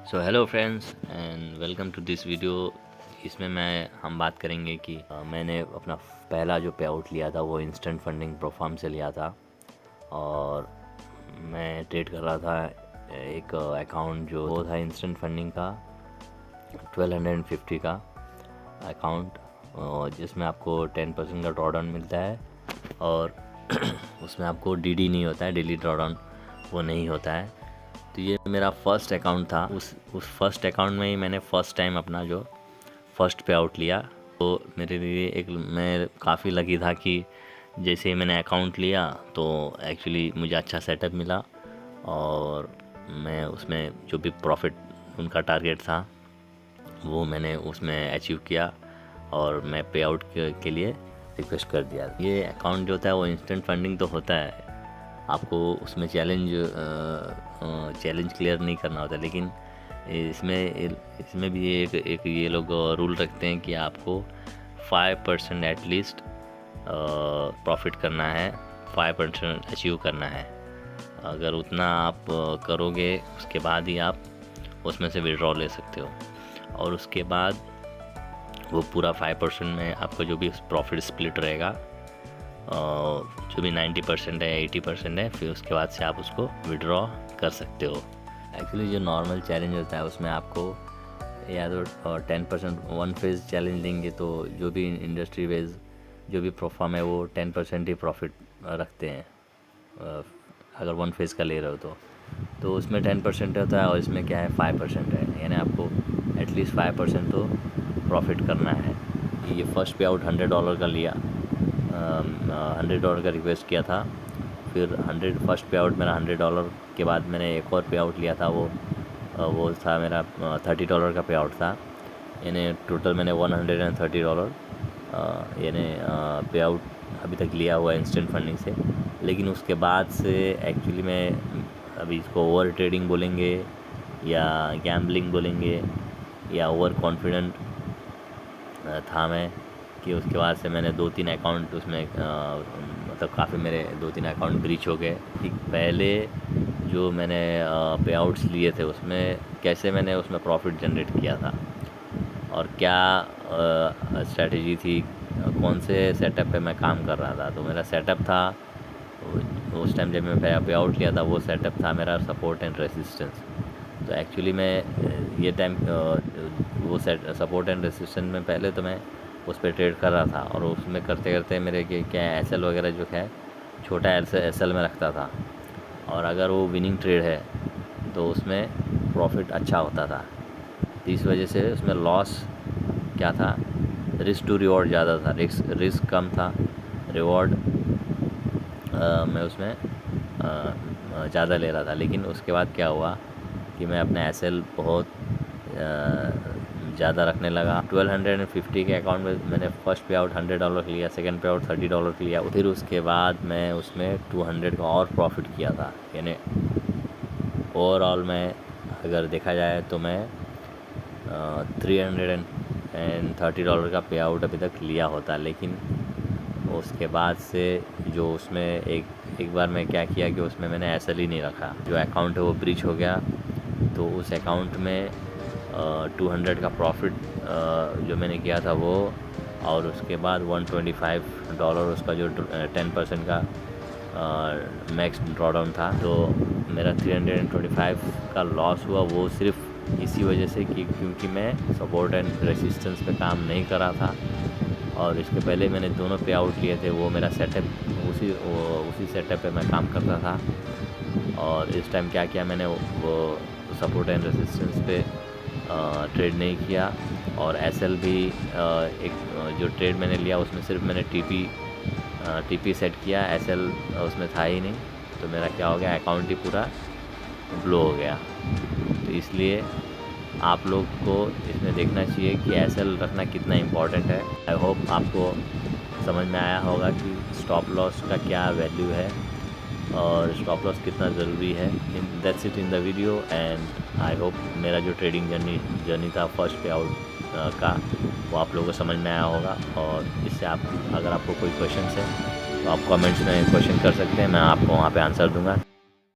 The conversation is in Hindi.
So hello friends and welcome to this video. इसमें हम बात करेंगे कि मैंने अपना पहला जो पे आउट लिया था वो इंस्टेंट फंडिंग प्रोफार्म से लिया था। और मैं ट्रेड कर रहा था एक अकाउंट जो वो था इंस्टेंट फंडिंग का 1250 का अकाउंट, जिसमें आपको 10% का ड्रॉडाउन मिलता है और उसमें आपको डीडी नहीं होता है, डेली ड्रॉडाउन वो नहीं होता है। तो ये मेरा फर्स्ट अकाउंट था। उस फर्स्ट अकाउंट में ही मैंने फ़र्स्ट टाइम अपना जो फर्स्ट पे आउट लिया। तो मेरे लिए मैं काफ़ी लकी था कि जैसे ही मैंने अकाउंट लिया तो एक्चुअली मुझे अच्छा सेटअप मिला और मैं उसमें जो भी प्रॉफिट उनका टारगेट था वो मैंने उसमें अचीव किया और मैं पे आउट के लिए रिक्वेस्ट कर दिया। ये अकाउंट जो होता है वो इंस्टेंट फंडिंग तो होता है, आपको उसमें चैलेंज क्लियर नहीं करना होता, लेकिन इसमें भी एक ये लोग रूल रखते हैं कि आपको 5% एटलीस्ट प्रॉफिट करना है, 5% अचीव करना है। अगर उतना आप करोगे उसके बाद ही आप उसमें से विड्रॉ ले सकते हो और उसके बाद वो पूरा 5% में आपका जो भी प्रॉफिट स्प्लिट रहेगा, जो भी 90% है 80% है, फिर उसके बाद से आप उसको विड्रॉ कर सकते हो। एक्चुअली जो नॉर्मल चैलेंज होता है उसमें आपको या तो 10% वन फेज़ चैलेंज देंगे, तो जो भी इंडस्ट्री वेज जो भी प्रोफार्म है वो 10% ही प्रॉफिट रखते हैं अगर वन फेज़ का ले रहे हो तो उसमें 10% होता है और इसमें क्या है 5% है, यानी आपको एटलीस्ट 5% तो प्रॉफिट करना है। ये फर्स्ट पे आउट $100 का लिया, $100 का रिक्वेस्ट किया था। फिर फर्स्ट पे आउट मेरा $100 के बाद मैंने एक और पे आउट लिया था, वो था मेरा $30 का पे आउट था, यानी टोटल मैंने $130 यानी पे आउट अभी तक लिया हुआ है इंस्टेंट फंडिंग से। लेकिन उसके बाद से एक्चुअली मैं अभी इसको ओवर ट्रेडिंग बोलेंगे या गैम्बलिंग बोलेंगे या ओवर कॉन्फिडेंट था मैं कि उसके बाद से मैंने 2-3 अकाउंट उसमें मतलब काफ़ी मेरे 2-3 अकाउंट ब्रीच हो गए। कि पहले जो मैंने पे आउट्स लिए थे उसमें कैसे मैंने उसमें प्रॉफिट जनरेट किया था और क्या स्ट्रैटेजी थी, कौन से सेटअप पे मैं काम कर रहा था। तो मेरा सेटअप था उस टाइम जब मैं पे आउट लिया था, वो सेटअप था मेरा सपोर्ट एंड रेसिस्टेंस। तो एक्चुअली मैं ये टाइम वो सपोर्ट एंड रेसिस्टेंस में पहले तो मैं उस पर ट्रेड कर रहा था और उसमें करते करते मेरे क्या एसएल वगैरह जो है छोटा एसएल में रखता था, और अगर वो विनिंग ट्रेड है तो उसमें प्रॉफिट अच्छा होता था। तो इस वजह से उसमें लॉस क्या था, रिस्क टू रिवॉर्ड ज़्यादा था, रिस्क कम था, रिवॉर्ड मैं उसमें ज़्यादा ले रहा था। लेकिन उसके बाद क्या हुआ कि मैं अपना एसएल बहुत ज़्यादा रखने लगा। 1250 के अकाउंट में मैंने फर्स्ट पे आउट $100 लिया, सेकंड पे आउट $30 लिया, फिर उसके बाद मैं उसमें 200 का और प्रॉफिट किया था। यानी ओवरऑल मैं अगर देखा जाए तो मैं $330 का पे आउट अभी तक लिया होता। लेकिन उसके बाद से जो उसमें एक बार मैं क्या किया कि उसमें मैंने एसएल ही नहीं रखा, जो अकाउंट है वो ब्रीच हो गया। तो उस अकाउंट में 200 का प्रॉफिट जो मैंने किया था वो, और उसके बाद $125 उसका जो 10% का मैक्स ड्रॉडाउन था, तो मेरा 325 का लॉस हुआ। वो सिर्फ इसी वजह से कि क्योंकि मैं सपोर्ट एंड रेसिस्टेंस पे काम नहीं कर रहा था और इसके पहले मैंने दोनों पे आउट लिए थे, वो मेरा सेटअप उसी सेटअप पे मैं काम करता था। और इस टाइम क्या किया मैंने, वो सपोर्ट एंड रेसिस्टेंस पे ट्रेड नहीं किया और एसएल भी एक जो ट्रेड मैंने लिया उसमें सिर्फ मैंने टीपी सेट किया, एसएल उसमें था ही नहीं। तो मेरा क्या हो गया, अकाउंट ही पूरा ब्लो हो गया। तो इसलिए आप लोग को इसमें देखना चाहिए कि एसएल रखना कितना इम्पोर्टेंट है। आई होप आपको समझ में आया होगा कि स्टॉप लॉस का क्या वैल्यू है और स्टॉप लॉस कितना ज़रूरी है। That's it in the video and I hope मेरा जो ट्रेडिंग जर्नी था फर्स्ट पे आउट का वो आप लोगों को समझ में आया होगा। और इससे अगर आपको कोई क्वेश्चन है तो आप कमेंट्स में क्वेश्चन कर सकते हैं, मैं आपको वहाँ पे आंसर दूंगा।